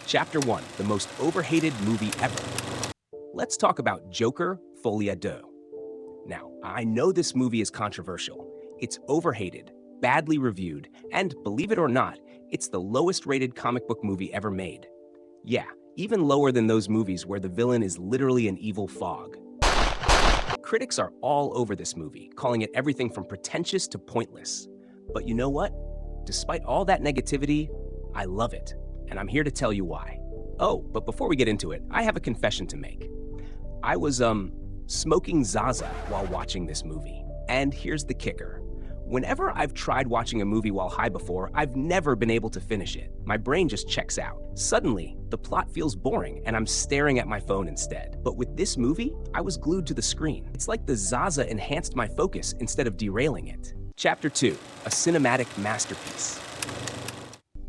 Chapter 1, the most overhated movie ever. Let's talk about Joker, Folie. Now, I know this movie is controversial. It's overhated, badly reviewed, and believe it or not, it's the lowest rated comic book movie ever made. Yeah, even lower than those movies where the villain is literally an evil fog. Critics are all over this movie, calling it everything from pretentious to pointless. But you know what? Despite all that negativity, I love it, and I'm here to tell you why. Oh, but before we get into it, I have a confession to make. I was, smoking Zaza while watching this movie. And here's the kicker. Whenever I've tried watching a movie while high before, I've never been able to finish it. My brain just checks out. Suddenly, the plot feels boring and I'm staring at my phone instead. But with this movie, I was glued to the screen. It's like the Zaza enhanced my focus instead of derailing it. Chapter 2, a cinematic masterpiece.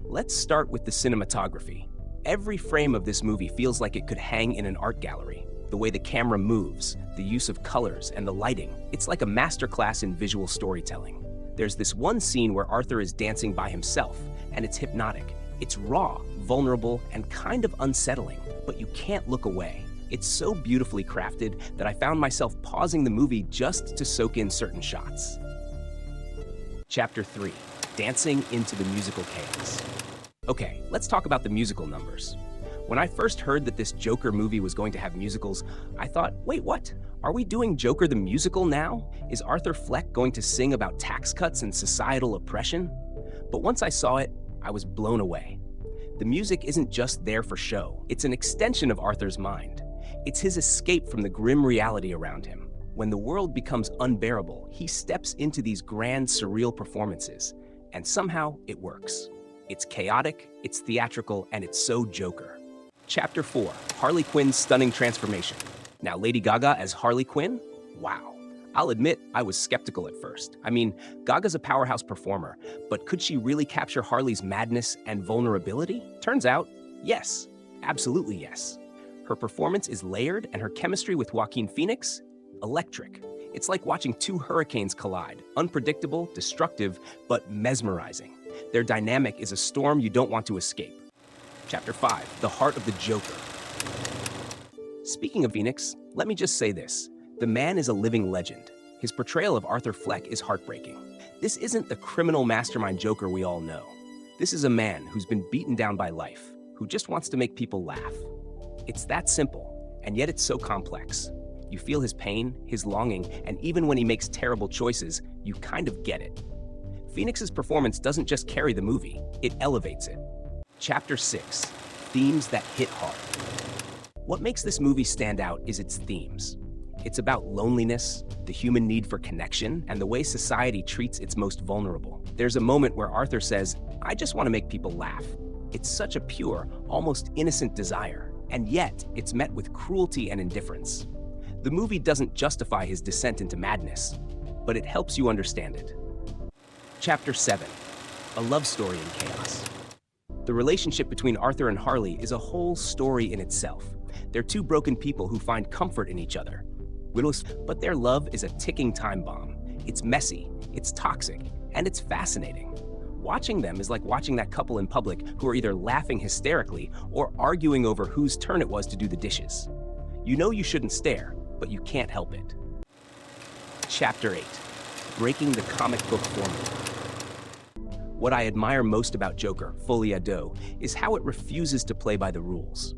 Let's start with the cinematography. Every frame of this movie feels like it could hang in an art gallery. The way the camera moves, the use of colors, and the lighting. It's like a masterclass in visual storytelling. There's this one scene where Arthur is dancing by himself, and it's hypnotic. It's raw, vulnerable, and kind of unsettling, but you can't look away. It's so beautifully crafted that I found myself pausing the movie just to soak in certain shots. Chapter 3, dancing into the musical chaos. Okay, let's talk about the musical numbers. When I first heard that this Joker movie was going to have musicals, I thought, wait, what? Are we doing Joker the musical now? Is Arthur Fleck going to sing about tax cuts and societal oppression? But once I saw it, I was blown away. The music isn't just there for show. It's an extension of Arthur's mind. It's his escape from the grim reality around him. When the world becomes unbearable, he steps into these grand, surreal performances, and somehow it works. It's chaotic, it's theatrical, and it's so Joker. Chapter 4, Harley Quinn's stunning transformation. Now, Lady Gaga as Harley Quinn? Wow. I'll admit, I was skeptical at first. I mean, Gaga's a powerhouse performer, but could she really capture Harley's madness and vulnerability? Turns out, yes. Absolutely yes. Her performance is layered, and her chemistry with Joaquin Phoenix? Electric. It's like watching two hurricanes collide. Unpredictable, destructive, but mesmerizing. Their dynamic is a storm you don't want to escape. Chapter 5, the heart of the Joker. Speaking of Phoenix, let me just say this. The man is a living legend. His portrayal of Arthur Fleck is heartbreaking. This isn't the criminal mastermind Joker we all know. This is a man who's been beaten down by life, who just wants to make people laugh. It's that simple, and yet it's so complex. You feel his pain, his longing, and even when he makes terrible choices, you kind of get it. Phoenix's performance doesn't just carry the movie, it elevates it. Chapter 6, themes that hit hard. What makes this movie stand out is its themes. It's about loneliness, the human need for connection, and the way society treats its most vulnerable. There's a moment where Arthur says, "I just want to make people laugh." It's such a pure, almost innocent desire, and yet it's met with cruelty and indifference. The movie doesn't justify his descent into madness, but it helps you understand it. Chapter 7, a love story in chaos. The relationship between Arthur and Harley is a whole story in itself. They're two broken people who find comfort in each other. But their love is a ticking time bomb. It's messy, it's toxic, and it's fascinating. Watching them is like watching that couple in public who are either laughing hysterically or arguing over whose turn it was to do the dishes. You know you shouldn't stare, but you can't help it. Chapter 8, breaking the comic book formula. What I admire most about Joker, Folie, is how it refuses to play by the rules.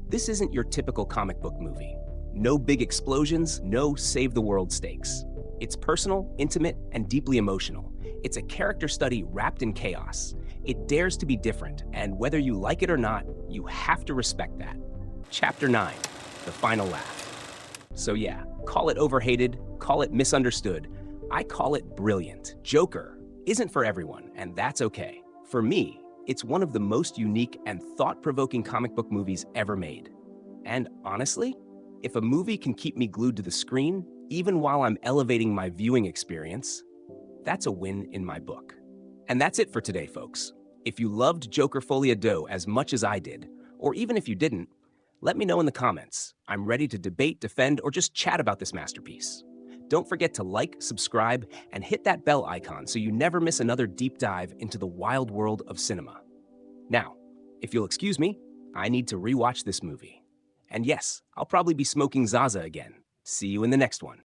This isn't your typical comic book movie. No big explosions, no save-the-world stakes. It's personal, intimate, and deeply emotional. It's a character study wrapped in chaos. It dares to be different, and whether you like it or not, you have to respect that. Chapter 9, the final laugh. So yeah, call it overhated, call it misunderstood. I call it brilliant. Joker isn't for everyone, and that's okay. For me, it's one of the most unique and thought-provoking comic book movies ever made. And honestly, if a movie can keep me glued to the screen, even while I'm elevating my viewing experience, that's a win in my book. And that's it for today, folks. If you loved Joker Folie as much as I did, or even if you didn't, let me know in the comments. I'm ready to debate, defend, or just chat about this masterpiece. Don't forget to like, subscribe, and hit that bell icon so you never miss another deep dive into the wild world of cinema. Now, if you'll excuse me, I need to rewatch this movie. And yes, I'll probably be smoking Zaza again. See you in the next one.